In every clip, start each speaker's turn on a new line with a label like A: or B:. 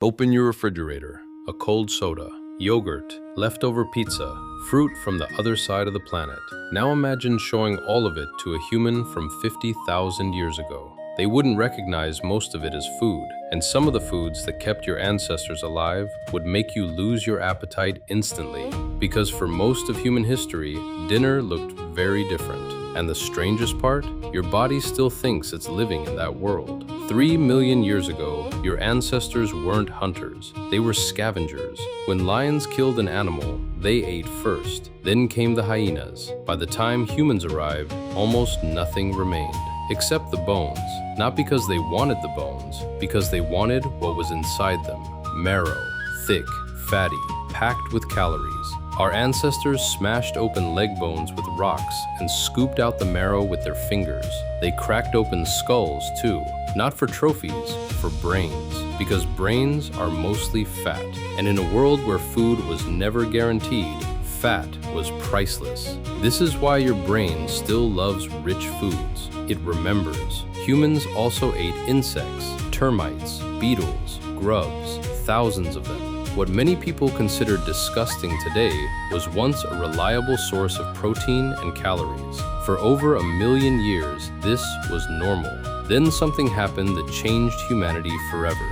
A: Open your refrigerator, a cold soda, yogurt, leftover pizza, fruit from the other side of the planet. Now imagine showing all of it to a human from 50,000 years ago. They wouldn't recognize most of it as food, and some of the foods that kept your ancestors alive would make you lose your appetite instantly. Because for most of human history, dinner looked very different. And the strangest part? Your body still thinks it's living in that world. 3 million years ago, your ancestors weren't hunters. They were scavengers. When lions killed an animal, they ate first. Then came the hyenas. By the time humans arrived, almost nothing remained, except the bones. Not because they wanted the bones, because they wanted what was inside them. Marrow, thick, fatty, packed with calories. Our ancestors smashed open leg bones with rocks and scooped out the marrow with their fingers. They cracked open skulls too, not for trophies, for brains, because brains are mostly fat. And in a world where food was never guaranteed, fat was priceless. This is why your brain still loves rich foods. It remembers. Humans also ate insects, termites, beetles, grubs, thousands of them. What many people consider disgusting today was once a reliable source of protein and calories. For over 1 million years, this was normal. Then something happened that changed humanity forever.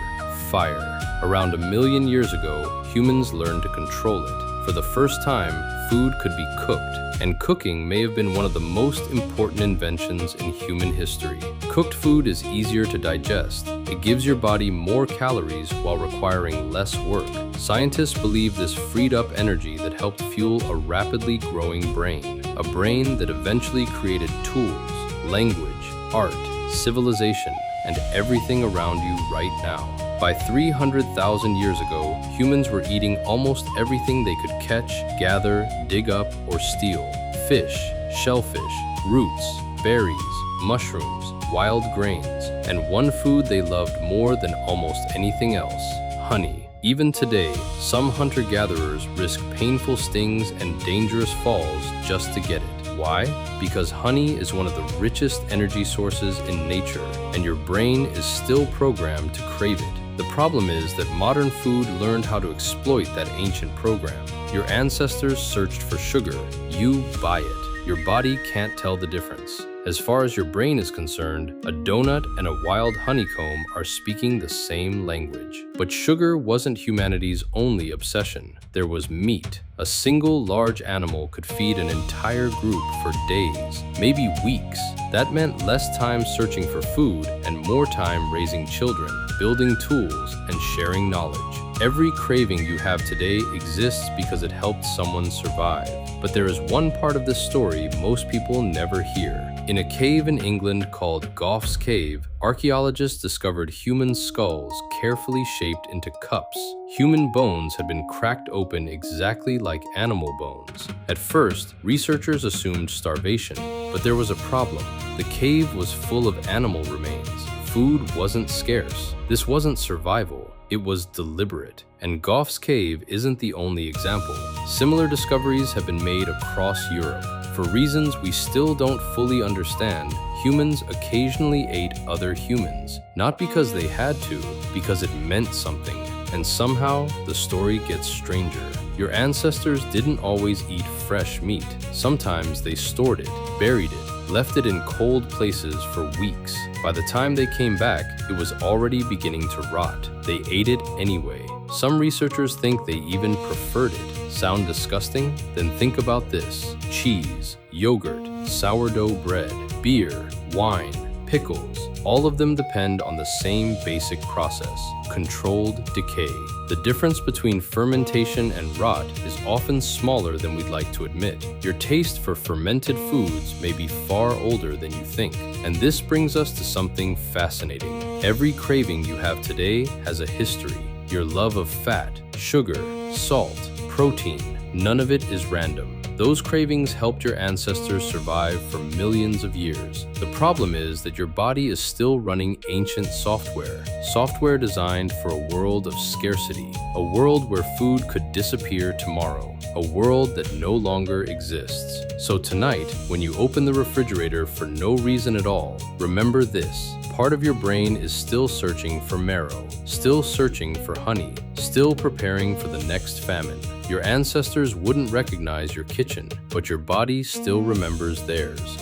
A: Fire. Around 1 million years ago, humans learned to control it. For the first time, food could be cooked, and cooking may have been one of the most important inventions in human history. Cooked food is easier to digest. It gives your body more calories while requiring less work. Scientists believe this freed up energy that helped fuel a rapidly growing brain, a brain that eventually created tools, language, art, civilization, and everything around you right now. By 300,000 years ago, humans were eating almost everything they could catch, gather, dig up, or steal. Fish, shellfish, roots, berries, mushrooms, wild grains, and one food they loved more than almost anything else: honey. Even today, some hunter-gatherers risk painful stings and dangerous falls just to get it. Why? Because honey is one of the richest energy sources in nature, and your brain is still programmed to crave it. The problem is that modern food learned how to exploit that ancient program. Your ancestors searched for sugar. You buy it. Your body can't tell the difference. As far as your brain is concerned, a donut and a wild honeycomb are speaking the same language. But sugar wasn't humanity's only obsession. There was meat. A single large animal could feed an entire group for days, maybe weeks. That meant less time searching for food and more time raising children, building tools, and sharing knowledge. Every craving you have today exists because it helped someone survive. But there is one part of this story most people never hear. In a cave in England called Gough's Cave, archaeologists discovered human skulls carefully shaped into cups. Human bones had been cracked open exactly like animal bones. At first, researchers assumed starvation, but there was a problem. The cave was full of animal remains. Food wasn't scarce. This wasn't survival. It was deliberate. And Gough's Cave isn't the only example. Similar discoveries have been made across Europe. For reasons we still don't fully understand, humans occasionally ate other humans. Not because they had to, because it meant something. And somehow, the story gets stranger. Your ancestors didn't always eat fresh meat. Sometimes they stored it, buried it, left it in cold places for weeks. By the time they came back, it was already beginning to rot. They ate it anyway. Some researchers think they even preferred it. Sound disgusting? Then think about this: cheese, yogurt, sourdough bread, beer, wine, pickles. All of them depend on the same basic process: controlled decay. The difference between fermentation and rot is often smaller than we'd like to admit. Your taste for fermented foods may be far older than you think. And this brings us to something fascinating. Every craving you have today has a history. Your love of fat, sugar, salt, protein, none of it is random. Those cravings helped your ancestors survive for millions of years. The problem is that your body is still running ancient software designed for a world of scarcity, a world where food could disappear tomorrow, a world that no longer exists. So tonight, when you open the refrigerator for no reason at all, remember this: part of your brain is still searching for marrow, still searching for honey, still preparing for the next famine. Your ancestors wouldn't recognize your kitchen, but your body still remembers theirs.